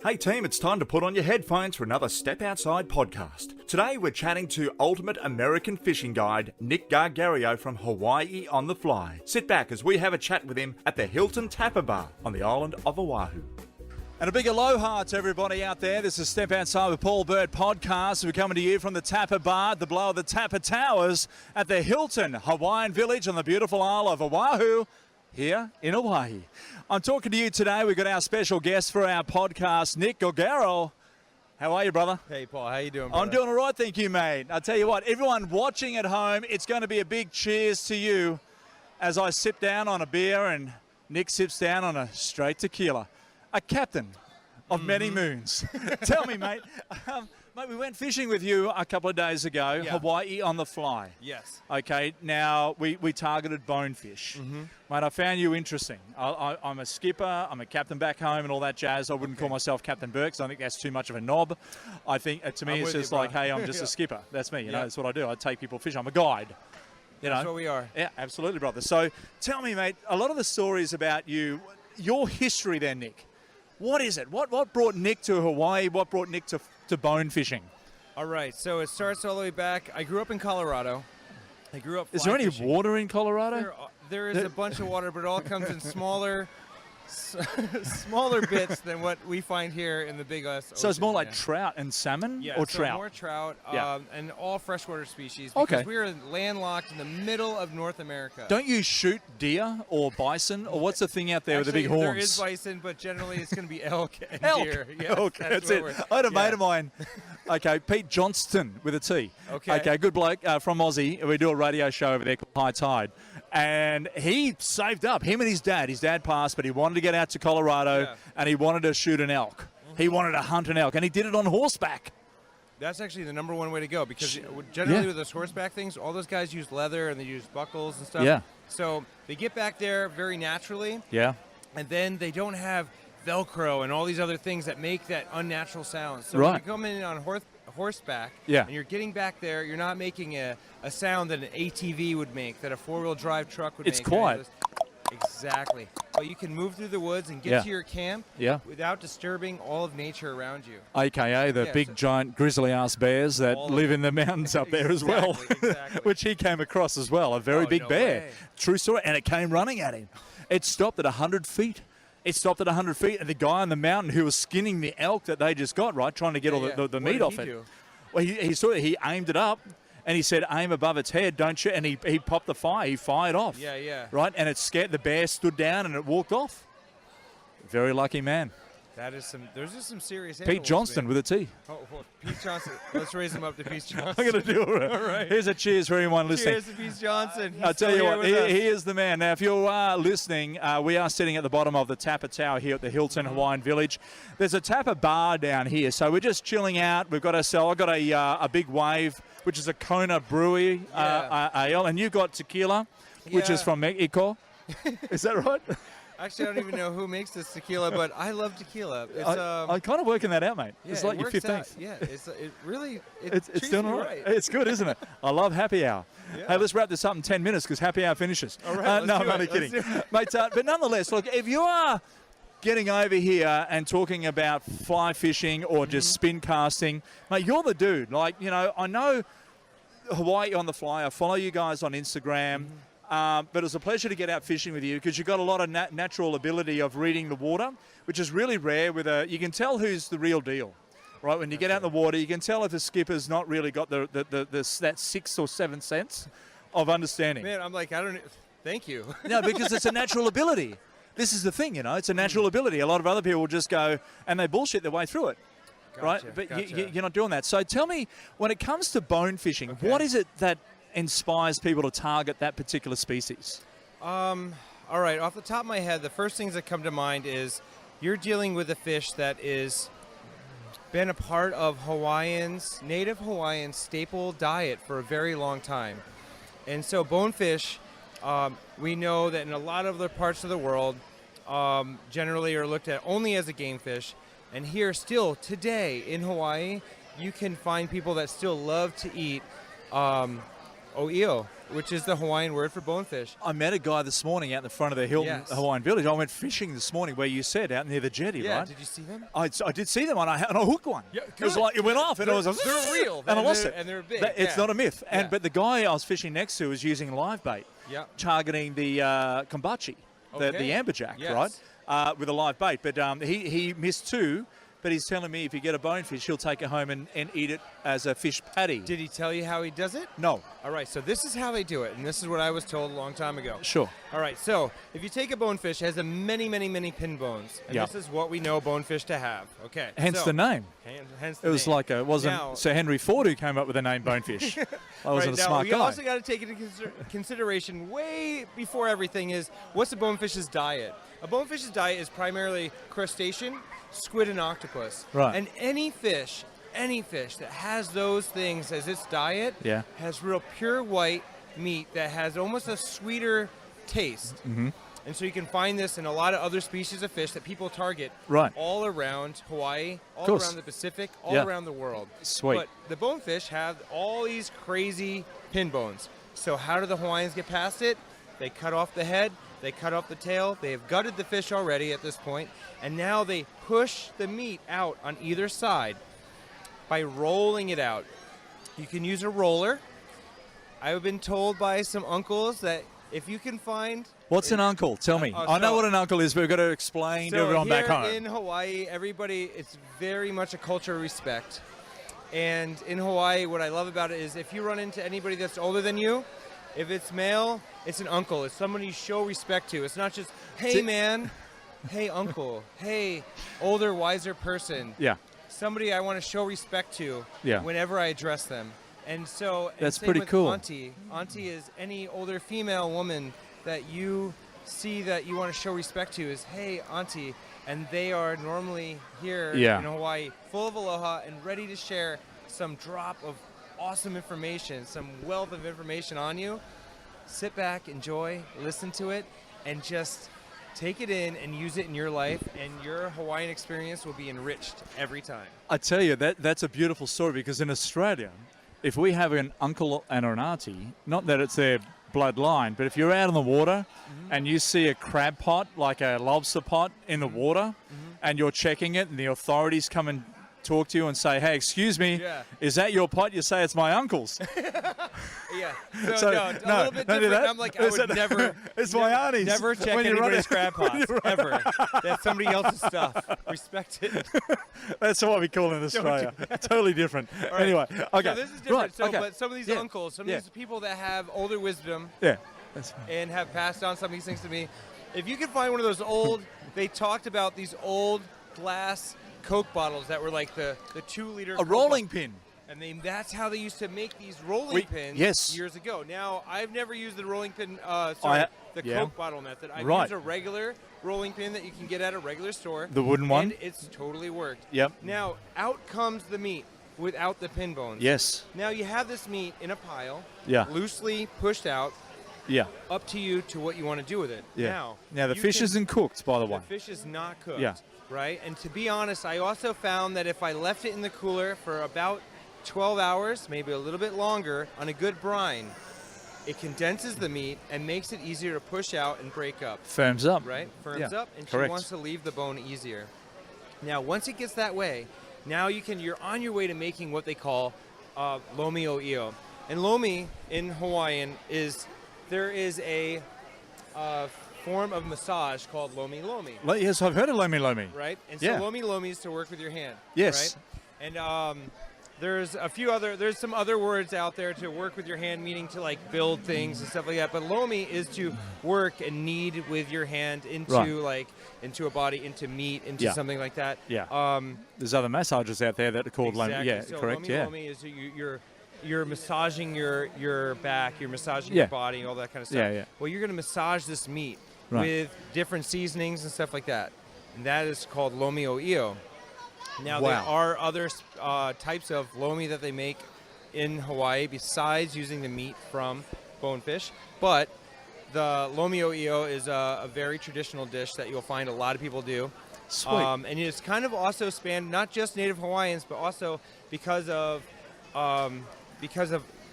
Hey team, it's time to put on your headphones for another Step Outside podcast. Today we're chatting to Ultimate American Fishing Guide Nick Gargaro from Hawaii on the fly. Sit back as we have a chat with him at the Hilton Tapa Bar on the island of Oahu. And a big aloha to everybody out there. This is Step Outside with Paul Burt podcast. We're coming to you from the Tapa Bar, the below of the Tapa Towers at the Hilton Hawaiian Village on the beautiful isle of Oahu, here in Hawaii. I'm talking to you today. We've got our special guest for our podcast, Nick Gargaro. How are you, brother? Hey, Paul. How you doing, brother? I'm doing all right, thank you, mate. I'll tell you what, everyone watching at home, it's going to be a big cheers to you as I sip down on a beer and Nick sips down on a straight tequila. A captain of many moons. Tell me, mate. Mate, we went fishing with you a couple of days ago, Hawaii on the fly. Yes. Okay, now we targeted bonefish. Mate, I found you interesting. I'm a skipper, I'm a captain back home and all that jazz. I wouldn't call myself Captain Burke because I think that's too much of a knob. I think, to me, it's just like, hey, I'm just a skipper. That's me, you know, that's what I do. I take people fishing. I'm a guide. You know? That's what we are. Yeah, absolutely, brother. So tell me, mate, a lot of the stories about you, your history there, Nick. What is it? What brought Nick to Hawaii? What brought Nick to bone fishing? All right, so it starts all the way back. I grew up in Colorado. I grew up. Is there any water in Colorado? There is a bunch of water, but it all comes in smaller bits than what we find here in the Big Us. So it's more like trout and salmon, or so trout? more trout, and all freshwater species. Okay. Because we're landlocked in the middle of North America. Don't you shoot deer or bison, or what's the thing out there with the big horns? There is bison, but generally it's going to be elk and deer. Yes, elk. That's it. I had a mate of mine. Okay, Pete Johnston with a T. Okay, good bloke from Aussie. We do a radio show over there called High Tide. And he saved up, him and his dad. His dad passed, but he wanted to get out to Colorado and he wanted to shoot an elk. He wanted to hunt an elk, and he did it on horseback. That's actually the number one way to go, because generally with those horseback things, all those guys use leather and they use buckles and stuff. Yeah. So they get back there very naturally. Yeah. And then they don't have Velcro and all these other things that make that unnatural sound. So right. when you come in on horseback and you're getting back there, you're not making a sound that an ATV would make, that a four-wheel drive truck would make. It's quiet. Exactly. But you can move through the woods and get to your camp without disturbing all of nature around you. AKA the big, giant, grizzly-ass bears that live in the mountains up there as well, which he came across as well, a very big bear. Way. True story, and it came running at him. It stopped at 100 feet. It stopped at 100 feet, and the guy on the mountain who was skinning the elk that they just got, right, trying to get all the meat off it. Well, he aimed it up, and he said, aim above its head, don't shoot. And he popped the fire. He fired off. Yeah. Right, and it scared the bear, stood down, and it walked off. Very lucky man. There's just some serious Pete Johnston with a T. Oh, Pete Johnston. Let's raise him up to Pete Johnston. I'm going to do it. All right. Here's a cheers for everyone listening. Cheers to Pete Johnston. I'll tell you what, he is the man. Now, if you are listening, we are sitting at the bottom of the Tapa Tower here at the Hilton Hawaiian Village. There's a Tapa Bar down here, so we're just chilling out. I've got a big wave, which is a Kona Brewery ale, and you got tequila, which is from Mexico. Is that right? Actually, I don't even know who makes this tequila, but I love tequila. I'm kind of working that out, mate. Yeah, it's like your 15th. Out. Yeah, it's doing all right. It's good, isn't it? I love happy hour. Yeah. Hey, let's wrap this up in 10 minutes because happy hour finishes. All right, no, I'm only kidding. Mate, but nonetheless, look, if you are getting over here and talking about fly fishing or just spin casting, mate, you're the dude. Like, you know, I know Hawaii on the fly. I follow you guys on Instagram. But it was a pleasure to get out fishing with you because you've got a lot of natural ability of reading the water, which is really rare. You can tell who's the real deal, right? When you get out in the water, you can tell if the skipper's not really got that sixth or seventh sense of understanding. Man, I'm like, thank you. No, because it's a natural ability. This is the thing, you know, it's a natural ability. A lot of other people will just go and they bullshit their way through it. Gotcha, right? But you're not doing that. So tell me, when it comes to bone fishing, what is it that inspires people to target that particular species? All right, off the top of my head, the first things that come to mind is you're dealing with a fish that is been a part of native Hawaiian staple diet for a very long time. And so bonefish, we know that in a lot of other parts of the world, generally are looked at only as a game fish. And here still today in Hawaii, you can find people that still love to eat o'io, which is the Hawaiian word for bonefish. I met a guy this morning out in the front of the Hilton Hawaiian Village. I went fishing this morning where you said, out near the jetty, right? Did you see them? I did see them, and I hooked one. Yeah, it was like, it went off, and it was like, they're real. And I lost it. And they're big. It's not a myth. But the guy I was fishing next to was using live bait, targeting the kombachi, the amberjack, right, with a live bait. But he missed 2. But he's telling me if you get a bonefish, he'll take it home and eat it as a fish patty. Did he tell you how he does it? No. All right, so this is how they do it, and this is what I was told a long time ago. Sure. All right, so if you take a bonefish, it has many, many, many pin bones, and this is what we know bonefish to have. Okay. Hence the name. Hence the name. It was like it wasn't Sir Henry Ford who came up with the name bonefish. I wasn't a smart guy. You also got to take into consideration way before everything is what's a bonefish's diet. A bonefish's diet is primarily crustacean, squid, and octopus. Right. And any fish that has those things as its diet has real pure white meat that has almost a sweeter taste. Mm-hmm. And so you can find this in a lot of other species of fish that people target all around Hawaii, all around the Pacific, all around the world. Sweet. But the bonefish have all these crazy pin bones. So how do the Hawaiians get past it? They cut off the head. They cut off the tail. They have gutted the fish already at this point, and now they push the meat out on either side by rolling it out. You can use a roller. I've been told by some uncles that if you can find... What's an uncle? Tell me. I know what an uncle is, but we've got to explain to everyone back home. In Hawaii, everybody, it's very much a culture of respect. And in Hawaii, what I love about it is if you run into anybody that's older than you, if it's male, it's an uncle. It's someone you show respect to. It's not just, hey, man, hey, uncle, hey, older, wiser person. Yeah. Somebody I want to show respect to whenever I address them. And so that's same pretty with cool. Auntie. Auntie is any older female woman that you see that you want to show respect to is, hey, Auntie. And they are normally here in Hawaii full of aloha and ready to share some drop of awesome information, some wealth of information on you. Sit back, enjoy, listen to it, and just take it in and use it in your life, and your Hawaiian experience will be enriched every time. I tell you, that's a beautiful story, because in Australia, if we have an uncle and an auntie, not that it's their bloodline, but if you're out in the water and you see a crab pot, like a lobster pot in the water, and you're checking it and the authorities come and talk to you and say, hey, excuse me, is that your pot? You say it's my uncle's. So no, a little bit different. I'm like, I would never. It's my auntie's. Never check anybody's crab pots, ever. That's somebody else's stuff. Respect it. That's what we call it in Australia. Totally different. Right. Anyway, okay. So this is different. But some of these uncles, some of these people that have older wisdom and have passed on some of these things to me, if you can find one of those old, they talked about these old glass Coke bottles that were like the 2-liter. A rolling pin. And that's how they used to make these rolling pins years ago. Now, I've never used the rolling pin, Coke bottle method. I've used a regular rolling pin that you can get at a regular store. The wooden one? And it's totally worked. Yep. Now, out comes the meat without the pin bones. Yes. Now, you have this meat in a pile, loosely pushed out. Yeah. Up to you to what you want to do with it. Yeah. Now the fish isn't cooked, by the way. The fish is not cooked. Yeah. Right? And to be honest, I also found that if I left it in the cooler for about 12 hours, maybe a little bit longer, on a good brine, it condenses the meat and makes it easier to push out and break up. Firms up. Right? Firms up, and Correct. She wants to leave the bone easier. Now, once it gets that way, now you're on your way to making what they call lomi o io. And lomi in Hawaiian there is a form of massage called lomi lomi. Yes, I've heard of lomi lomi. Right? And so lomi lomi is to work with your hand. Yes. Right? And there's some other words out there to work with your hand, meaning to like build things and stuff like that. But lomi is to work and knead with your hand into a body, into meat, into something like that. Yeah. There's other massages out there that are called lomi. Yeah, so correct. Lomi is you're massaging your back, you're massaging your body, all that kind of stuff. Yeah. Well, you're going to massage this meat with different seasonings and stuff like that. And that is called lomi o io. Now, there are other types of lomi that they make in Hawaii besides using the meat from bonefish. But the lomi o io is a very traditional dish that you'll find a lot of people do. Sweet. And it's kind of also spanned not just Native Hawaiians, but also because of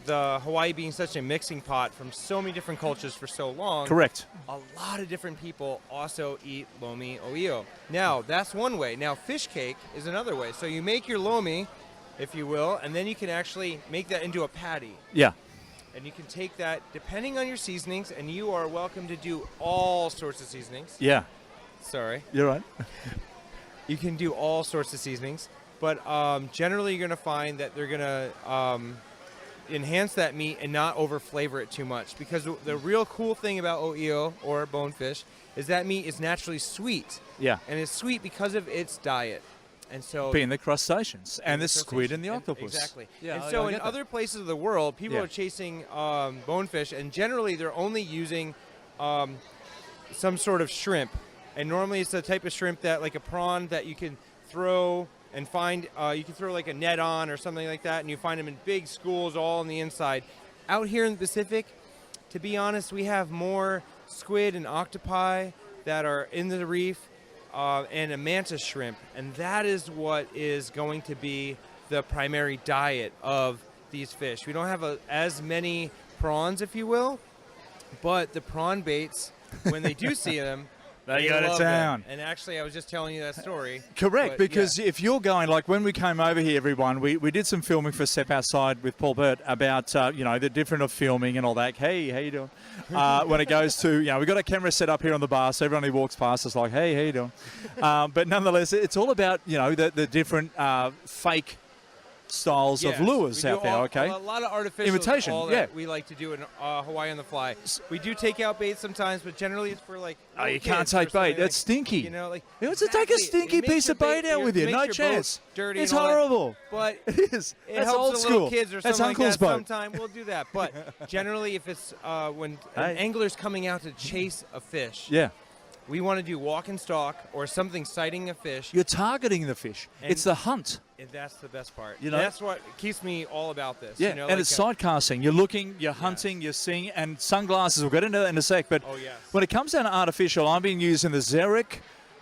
the Hawaii being such a mixing pot from so many different cultures for so long. Correct. A lot of different people also eat lomi o'io. Now, that's one way. Now, fish cake is another way. So you make your lomi, if you will, and then you can actually make that into a patty. Yeah. And you can take that, depending on your seasonings, and you are welcome to do all sorts of seasonings. Yeah. Sorry. You're right. You can do all sorts of seasonings, but generally you're going to find that they're going to enhance that meat and not over flavor it too much, because the real cool thing about o'io or bonefish is that meat is naturally sweet. Yeah. And it's sweet because of its diet. And so being the crustaceans and the squid and the octopus. Exactly. Yeah, and so I in get other places of the world, people are chasing bonefish, and generally they're only using some sort of shrimp. And normally it's the type of shrimp that, like a prawn, that you can throw and find, you can throw like a net on or something like that, and you find them in big schools all on the inside. Out here in the Pacific, to be honest, we have more squid and octopi that are in the reef and a mantis shrimp, and that is what is going to be the primary diet of these fish. We don't have as many prawns, if you will, but the prawn baits, when they do see them, They go to town. And actually, I was just telling you that story. Correct, because if you're going, like when we came over here, everyone, we did some filming for Step Outside with Paul Burt about, the different of filming and all that. Hey, how you doing? When it goes to, we've got a camera set up here on the bar, so everyone who walks past is like, hey, how you doing? But nonetheless, it's all about, the different fake styles of lures out there, okay? A lot of artificial imitation, that we like to do in Hawaii on the fly. We do take out bait sometimes, but generally it's for like. Oh, you can't take bait. That's stinky. Like you want to take a stinky piece of bait out with you? No chance. Dirty. It's horrible. But it is. It That's helps old the school. little kids or That's something Uncle's like that. boat. Sometime we'll do that. But generally, if it's when an angler's coming out to chase a fish. Yeah. We want to do walk and stalk or something sighting a fish. You're targeting the fish. It's the hunt. And that's the best part. That's what keeps me all about this. Yeah, and it's sight casting. You're looking, you're hunting, you're seeing, and sunglasses. We'll get into that in a sec. But when it comes down to artificial, I've been using the Xeric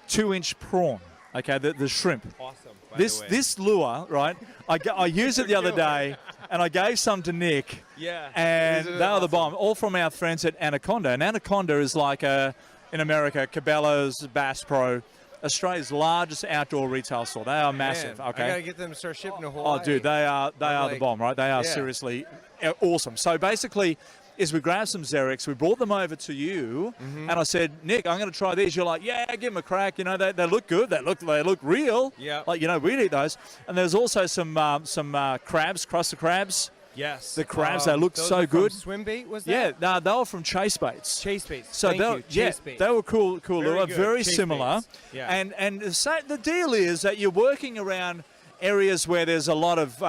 2-inch prawn. Okay, the shrimp. Awesome. This lure, right? I used it the other day, and I gave some to Nick. Yeah. And they were the bomb. All from our friends at Anaconda. And Anaconda is like in America, Cabela's, Bass Pro, Australia's largest outdoor retail store. They are massive. Okay, I gotta get them to start shipping to Hawaii. Oh, dude, they are the bomb, right? They are seriously awesome. So basically, is we grabbed some Xerics, we brought them over to you, and I said, Nick, I'm going to try these. You're like, yeah, give them a crack. They look good. They look real. Yeah. Like we'd eat those. And there's also some crabs, crusted crabs. Yes. The crabs, they look so good. Swim bait, was that? Yeah, they were from Chase Baits. Chase Baits. So they were cool lure, very Chase similar. Baits. Yeah. And the deal is that you're working around areas where there's a lot of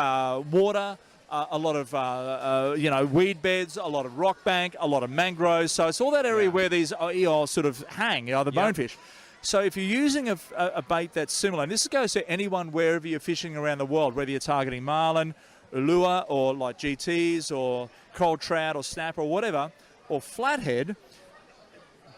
water, a lot of weed beds, a lot of rock bank, a lot of mangroves. So it's all that area where these sort of hang, the bonefish. So if you're using a bait that's similar, and this goes to anyone wherever you're fishing around the world, whether you're targeting marlin, lure, or like GTs, or coral trout, or snapper, or whatever, or flathead,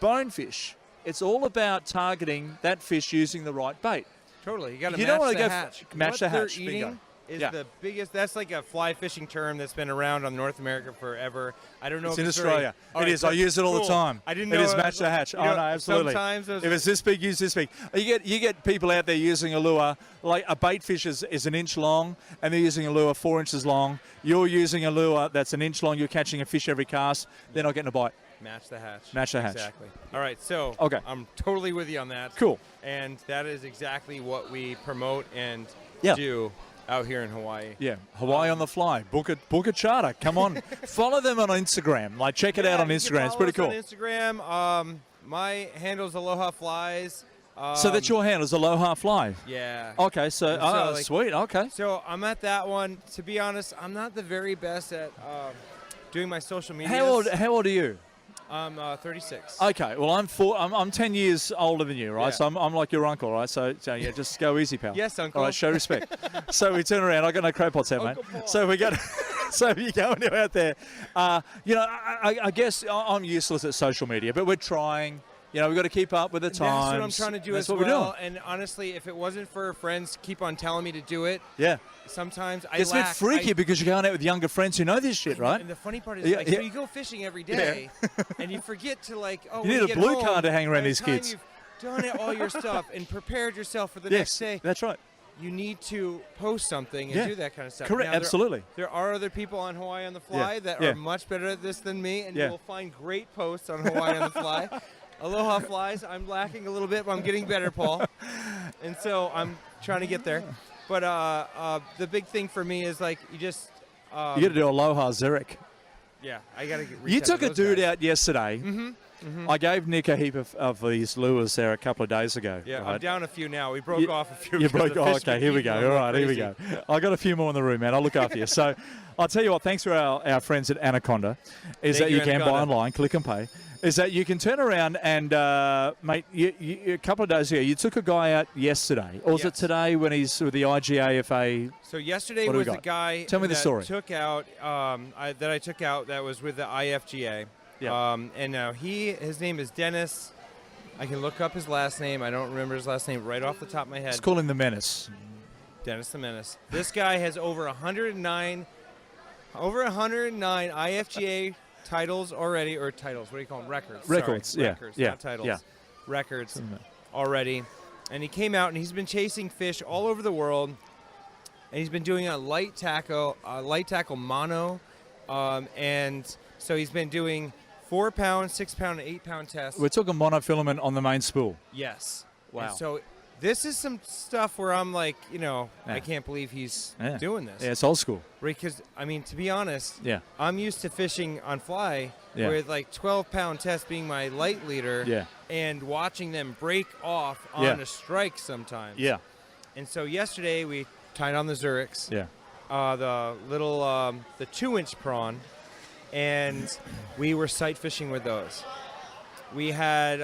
bonefish. It's all about targeting that fish using the right bait. Totally. You got to match the hatch. Match the hatch. What they're eating is the biggest. That's like a fly fishing term that's been around on North America forever. I don't know it's if in it's Australia. It is. I use it all the time. I didn't know. It is match the hatch. Oh, no, absolutely. Sometimes if it's this big, use this big. You get people out there using a lure, like a bait fish is an inch long, and they're using a lure 4 inches long. You're using a lure that's an inch long. You're catching a fish every cast. They're not getting a bite. Match the hatch. Match the hatch. Exactly. All right, so I'm totally with you on that. Cool. And that is exactly what we promote and do out here in Hawaii. Yeah, Hawaii on the fly. Book a charter. Come on. Follow them on Instagram. Like, check it out on Instagram. It's pretty cool. On Instagram, my handle's Aloha Flies. So that's your handle, is Aloha Fly? Yeah. Okay, so sweet. Okay. So I'm at that one. To be honest, I'm not the very best at doing my social media. How old are you? I'm 36. Okay, well I'm 10 years older than you, right? Yeah. So I'm like your uncle, right? So yeah, just go easy, pal. Yes, uncle. All right, show respect. So we turn around. I got no crab pots out, mate. Paul. So we got. So you're going out there. I guess I'm useless at social media, but we're trying. You know, we've got to keep up with the times. That's what I'm trying to do That's as what we're well. doing. And honestly, if it wasn't for friends keep on telling me to do it, Yeah. sometimes I It's a bit freaky because you're going out with younger friends who know this shit, right? And the funny part is, Yeah, like, yeah. so you go fishing every day, and you forget to, like, You need a blue card to hang around by the these time kids. You've done all your stuff and prepared yourself for the Yes, next day. that's right. You need to post something and Yeah. do that kind of stuff. Correct, Now, absolutely. There are other people on Hawaii on the Fly Yeah, that yeah. are much better at this than me, and Yeah. you will find great posts on Hawaii on the Fly. Aloha Flies. I'm lacking a little bit, but I'm getting better, Paul. And so I'm trying to get there. But the big thing for me is, like, you just You got to do Aloha Zurich. yeah, I gotta get. You reach out took to a those dude guys. out yesterday. I gave Nick a heap of these lures there a couple of days ago. Yeah, right? I'm down a few now. We broke You- off a few. You because broke. the Oh, fish okay, keep here we eating go. them All like right, here we crazy. go. I got a few more in the room, man. I'll look after you. So, I'll tell you what. Thanks for our friends at Anaconda. Is Thank that you you, can buy Anaconda. online, click and pay. Is that you can turn around and mate, you, a couple of days ago, you took a guy out yesterday, or was it Yes. today when he's with the IGAFA? So yesterday What do we was a got? guy Tell me the that story. took out I took out that was with the IFGA. Yeah. And now his name is Dennis. I can look up his last name. I don't remember his last name right off the top of my head. Let's call him the Menace. Dennis the Menace. This guy has over 109 IFGA titles already, or titles. What do you call them? Records. Records, Sorry. yeah, Records, yeah, not titles. yeah. Records already. And he came out and he's been chasing fish all over the world. And he's been doing a light tackle mono. And so he's been doing 4-pound, 6-pound, and 8-pound tests. We're talking monofilament on the main spool. Yes. Wow. And so this is some stuff where I'm like, Yeah. I can't believe he's Yeah. doing this. Yeah, it's old school. Because, I mean, to be honest, Yeah. I'm used to fishing on fly Yeah. with like 12-pound test being my light leader Yeah. and watching them break off on Yeah. a strike sometimes. Yeah. And so yesterday we tied on the Zurichs, Yeah. the little, the 2-inch prawn, and we were sight fishing with those. We had,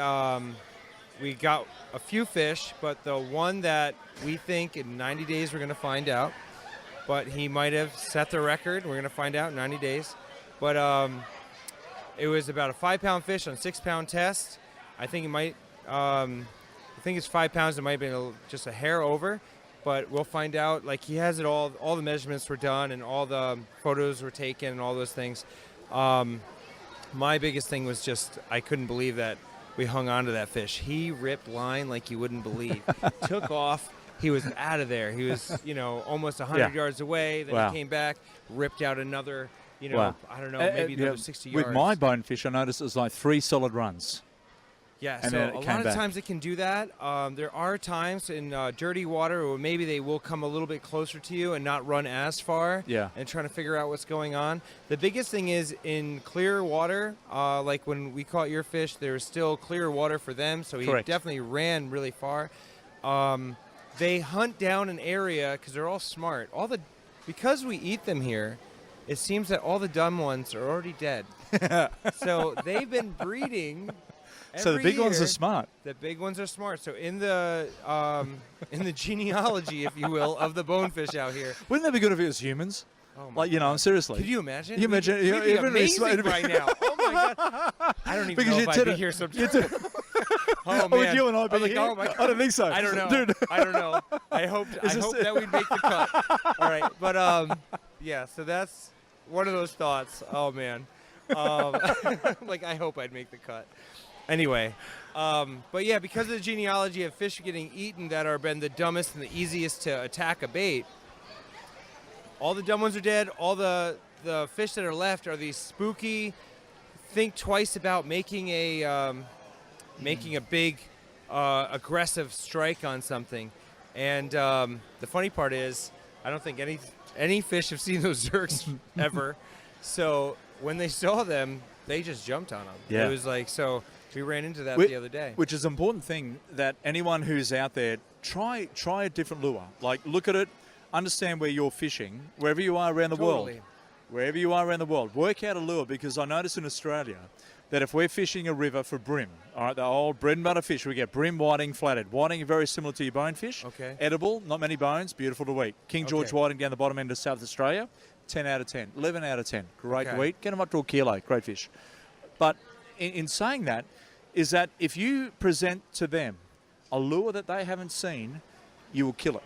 we got a few fish, but the one that we think in 90 days we're going to find out, but he might have set the record. We're going to find out in 90 days. But it was about a 5-pound fish on 6-pound test. I think it might, I think it's 5 pounds. It might have been just a hair over, but we'll find out. Like, he has it all the measurements were done and all the photos were taken and all those things. My biggest thing was just I couldn't believe that we hung on to that fish. He ripped line like you wouldn't believe. Took off. He was out of there. He was, almost 100 Yeah. yards away. Then Wow. he came back, ripped out another, Wow. I don't know, maybe Yeah, another 60 yards. With my bonefish, I noticed it was like 3 solid runs. Yeah, And so then it a came lot of back. times it can do that. There are times in dirty water where maybe they will come a little bit closer to you and not run as far. Yeah. And trying to figure out what's going on. The biggest thing is in clear water, like when we caught your fish, there's still clear water for them, so he Correct. definitely ran really far. They hunt down an area because they're all smart. Because we eat them here, it seems that all the dumb ones are already dead. So they've been breeding. So the every big ones year. are smart. The big ones are smart. So in the genealogy, if you will, of the bonefish out here. Wouldn't that be good if it was humans? Oh my Like, seriously. Could you imagine? You imagine- We'd be even if it's- amazing right now. Oh my god! I don't even Because know you if I'd did be it- here sometime. you did- Oh Would man! you and I I be was like, here? oh my god! I don't think so. I don't know. Dude. I don't know. I hope Is this- that we'd make the cut. All right, but yeah. So that's one of those thoughts. Oh man. Like, I hope I'd make the cut. Anyway, but yeah, because of the genealogy of fish getting eaten that are been the dumbest and the easiest to attack a bait, all the dumb ones are dead. All the fish that are left are these spooky, think twice about making a big aggressive strike on something. And the funny part is, I don't think any fish have seen those zerks ever. So when they saw them, they just jumped on them. Yeah. It was like, so we ran into that the other day. Which is an important thing that anyone who's out there, try a different lure. Like, look at it, understand where you're fishing, wherever you are around the world. Totally. Wherever you are around the world, work out a lure, because I notice in Australia that if we're fishing a river for bream, all right, the old bread and butter fish, we get bream, whiting, flathead. Whiting very similar to your bonefish. Okay. Edible, not many bones, beautiful to eat. King George Okay. whiting down the bottom end of South Australia, 10 out of 10, 11 out of 10. Great Okay. to eat. Get them up to a kilo, great fish. But in saying that, is that if you present to them a lure that they haven't seen, you will kill it.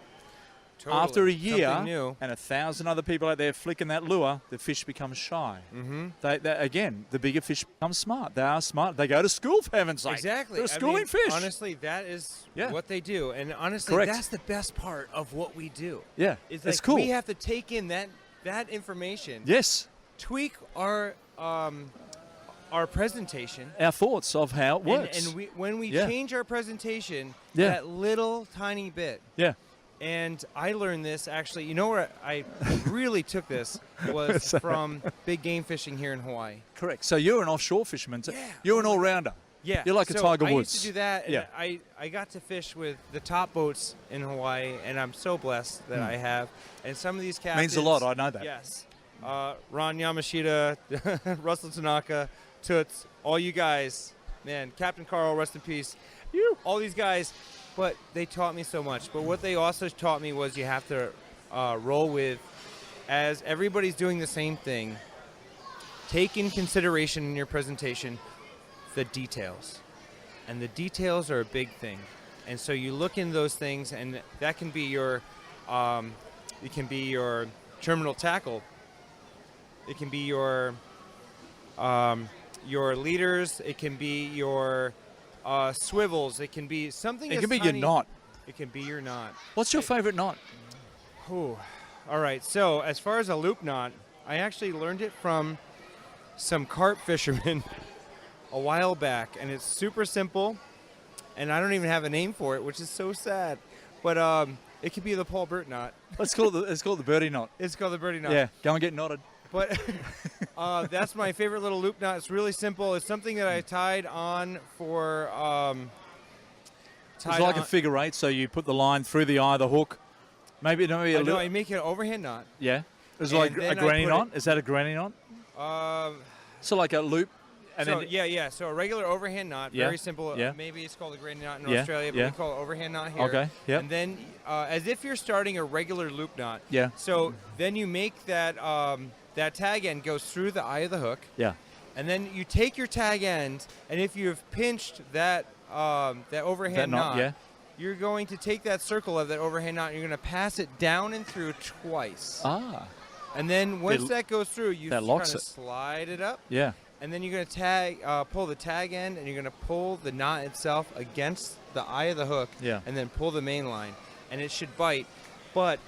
Totally. After a year Something new. and 1,000 other people out there flicking that lure, the fish become shy. Mm-hmm. Again, the bigger fish become smart. They are smart. They go to school, for heaven's sake. Exactly. They're schooling fish. Honestly, that is what they do. And honestly, Correct. that's the best part of what we do. Yeah, It's it's like cool. we have to take in that information, Yes. tweak our presentation. Our thoughts of how it works. And when we Yeah. change our presentation Yeah. that little tiny bit. Yeah. And I learned this actually. You know where I really took this was from big game fishing here in Hawaii. Correct. So you're an offshore fisherman. Yeah. You're an all-rounder. Yeah. You're like a so Tiger I Woods. used to do that. And Yeah. I got to fish with the top boats in Hawaii, and I'm so blessed that I have. And some of these captains Means a lot. I know that. Yes. Ron Yamashita, Russell Tanaka, Toots, all you guys, man, Captain Carl, rest in peace. All these guys, but they taught me so much. But what they also taught me was you have to roll with, as everybody's doing the same thing, take in consideration in your presentation the details. And the details are a big thing. And so you look in those things, and that can be your, terminal tackle. It can be your leaders. It can be your swivels. It can be something. It as can be tiny. your knot. It can be your knot. What's your favorite knot? Ooh. All right. So as far as a loop knot, I actually learned it from some carp fishermen a while back, and it's super simple. And I don't even have a name for it, which is so sad. But it could be the Paul Burt knot. It's called the birdie knot. It's called the birdie knot. Yeah, go and get knotted. But that's my favorite little loop knot. It's really simple. It's something that I tied on for. It's like a figure eight, so you put the line through the eye of the hook. Maybe a I little. make it an overhand knot. Yeah. It's And like a then I granny put knot. Is that a granny knot? So like a loop. And so then yeah. So a regular overhand knot, Yeah, very simple. yeah. Maybe it's called a granny knot in Yeah, Australia, but yeah. we call it overhand knot here. Okay, yep. And then, as if you're starting a regular loop knot. Yeah. So then you make that that tag end goes through the eye of the hook, yeah. and then you take your tag end, and if you've pinched that that overhand That knot, yeah. you're going to take that circle of that overhand knot, and you're going to pass it down and through twice. Ah. And then once that goes through, you that kind locks of it. slide it up. Yeah. And then you're going to pull the tag end, and you're going to pull the knot itself against the eye of the hook, Yeah. and then pull the main line, and it should bite. But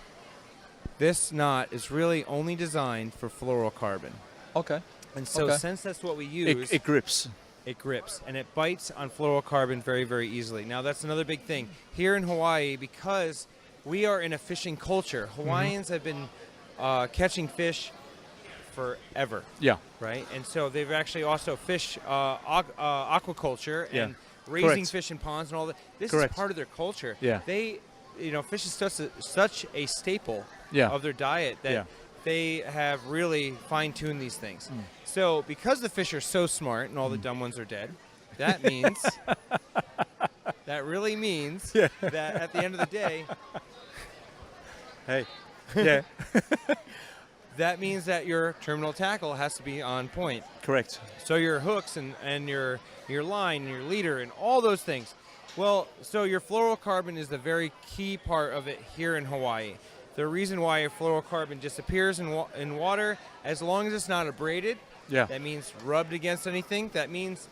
this knot is really only designed for fluorocarbon. Okay. And so Okay. since that's what we use, It grips. it grips, and it bites on fluorocarbon very, very easily. Now, that's another big thing. Here in Hawaii, because we are in a fishing culture, Hawaiians have been catching fish forever. Yeah. Right, and so they've actually also fish aquaculture Yeah. and raising Correct. fish in ponds and all that. This Correct. is part of their culture. Yeah. They, fish is such a staple Yeah. of their diet that Yeah. they have really fine-tuned these things. So because the fish are so smart and all the dumb ones are dead, that means that really means that at the end of the day, Hey. Yeah. that means that your terminal tackle has to be on point. Correct. So your hooks and your line and your leader and all those things. Well, so your fluorocarbon is the very key part of it here in Hawaii. The reason why your fluorocarbon disappears in water, as long as it's not abraded, Yeah. that means rubbed against anything. That means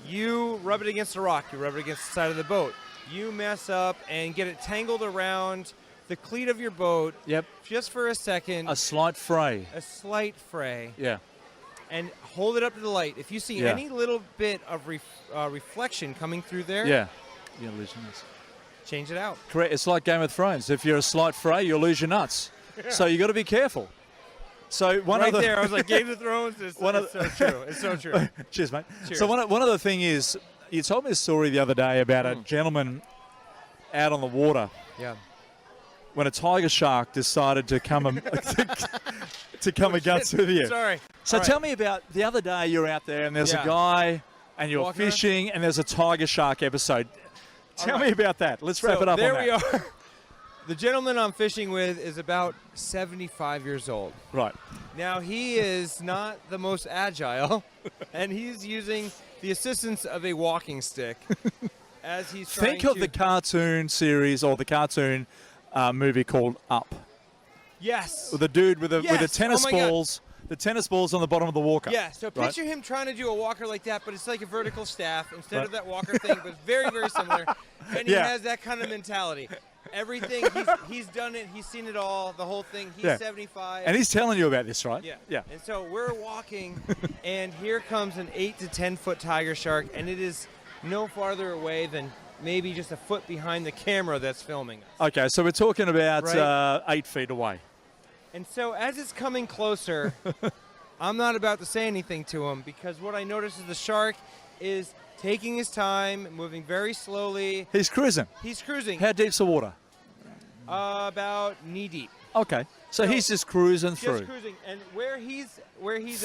you rub it against a rock, you rub it against the side of the boat. You mess up and get it tangled around the cleat of your boat Yep. just for a second, A slight fray. a slight fray. Yeah. And hold it up to the light. If you see Yeah. any little bit of reflection coming through there, Yeah. You'll lose your nuts. change it out. Correct. It's like Game of Thrones. If you're a slight fray, you'll lose your nuts. So you got to be careful. So one right other there, I was like, Game of Thrones is One so true. It's so true. Cheers, mate. Cheers. So one other thing is, you told me a story the other day about a gentleman out on the water Yeah. when a tiger shark decided to come to come against with you. Sorry. So All right. tell me about the other day you're out there and there's Yeah. a guy and you're Walking around? fishing and there's a tiger shark episode. Tell right. me about that. Let's wrap So it up there on we that. are. The gentleman I'm fishing with is about 75 years old. Right. Now, he is not the most agile, and he's using the assistance of a walking stick as he's trying Think of to... the cartoon series or the cartoon movie called Up. Yes. With the dude with the Yes. tennis Oh my God. balls. The tennis balls on the bottom of the walker. Yeah, so right? picture him trying to do a walker like that, but it's like a vertical staff instead of that walker thing, but it's very, very similar. And he Yeah. has that kind of mentality. Everything, he's done it, he's seen it all, the whole thing. He's Yeah. 75. And he's telling you about this, right? Yeah. Yeah. And so we're walking, and here comes an 8 to 10 foot tiger shark, and it is no farther away than maybe just a foot behind the camera that's filming us. Okay, so we're talking about Right. 8 feet away. And so as it's coming closer, I'm not about to say anything to him because what I notice is the shark is taking his time, moving very slowly. He's cruising. He's cruising How deep's the water? about knee deep. Okay, so he's just cruising through. Just cruising. And where he's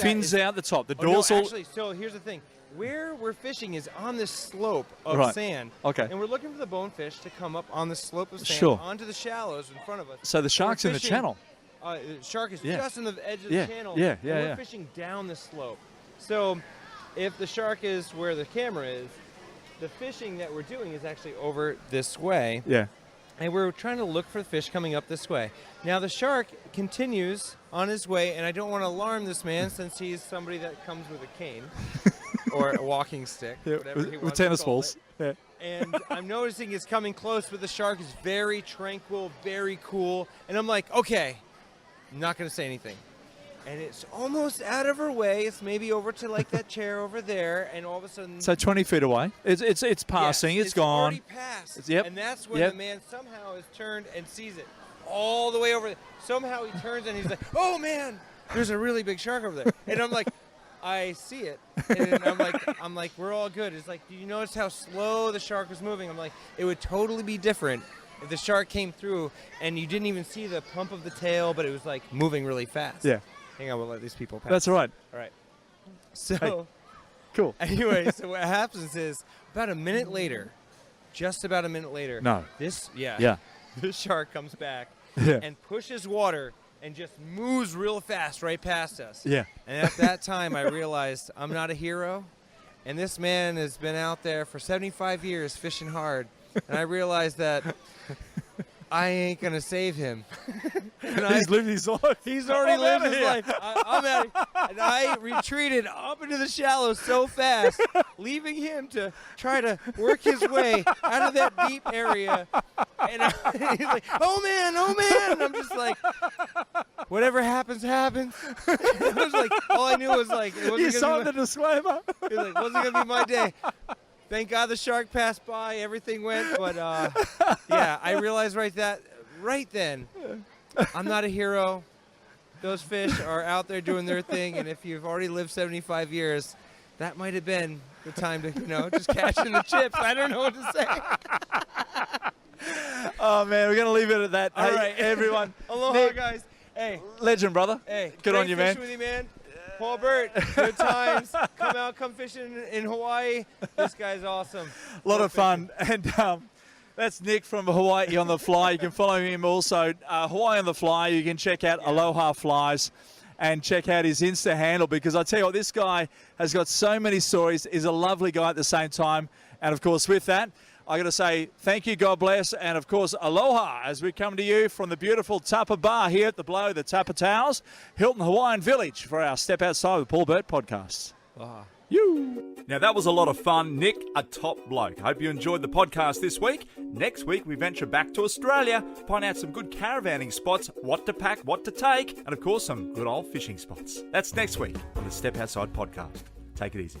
Fins at is, out the top. The oh, no, dorsal. actually, so here's the thing. Where we're fishing is on this slope of Right. sand. Okay. And we're looking for the bonefish to come up on the slope of sand Sure. onto the shallows in front of us. So the shark's We're in the fishing- channel. The shark is Yeah. just on the edge of Yeah, the channel. yeah, and yeah, we're yeah. fishing down the slope. So if the shark is where the camera is, the fishing that we're doing is actually over this way. Yeah. And we're trying to look for the fish coming up this way. Now the shark continues on his way, and I don't want to alarm this man since he's somebody that comes with a cane or a walking stick, Yeah, whatever he with wants to tennis call balls. it. Yeah. And I'm noticing it's coming close, but the shark is very tranquil, very cool. And I'm like, okay, I'm not going to say anything. And it's almost out of her way. It's maybe over to like that chair over there, and all of a sudden, So 20 feet away. It's passing. yes, it's gone. Already passed. Yep. And that's when Yep. the man somehow has turned and sees it all the way over there. Somehow he turns and he's like, "Oh man, there's a really big shark over there." And I'm like, "I see it." And I'm like, "We're all good." It's like, "Do you notice how slow the shark was moving?" I'm like, "It would totally be different if the shark came through and you didn't even see the pump of the tail, but it was like moving really fast." Yeah. Hang on, we'll let these people pass. That's all right. All right. So. Hey. Cool. Anyway, so what happens is about a minute later, just about a minute later, No. this Yeah. this shark comes back Yeah. and pushes water and just moves real fast right past us. Yeah. And at that time, I realized I'm not a hero, and this man has been out there for 75 years fishing hard, and I realized that I ain't gonna save him. And He's living his life. He's already I'm lived outta his here. life. I'm out of here. And I retreated up into the shallows so fast, leaving him to try to work his way out of that deep area. And he's like, "Oh man, oh man!" And I'm just like, "Whatever happens, happens." It was like all I knew was like it You wasn't saw gonna the disclaimer. be, it was like, wasn't gonna be my day. Thank God the shark passed by. Everything went, but yeah, I realized right then, I'm not a hero. Those fish are out there doing their thing, and if you've already lived 75 years, that might have been the time to, just cash in the chips. I don't know what to say. Oh man, we're gonna leave it at that. All Hey, right. everyone. Aloha, Nick, guys. Hey, legend, brother. hey. Good great on you, man. fishing with you, man. Paul Burt, good times. Come fishing in Hawaii. This guy's awesome. A lot Go of fun. And that's Nick from Hawaii on the Fly. You can follow him also. Hawaii on the Fly. You can check out Aloha Flies and check out his Insta handle, because I tell you what, this guy has got so many stories. He's a lovely guy at the same time. And of course, with that, I got to say thank you, God bless, and of course, aloha as we come to you from the beautiful Tapa Bar here at the Below the Tapa Towers, Hilton Hawaiian Village, for our Step Outside with Paul Burt podcast. Aloha. You. Now, that was a lot of fun. Nick, a top bloke. Hope you enjoyed the podcast this week. Next week, we venture back to Australia, find out some good caravanning spots, what to pack, what to take, and of course, some good old fishing spots. That's next week on the Step Outside podcast. Take it easy.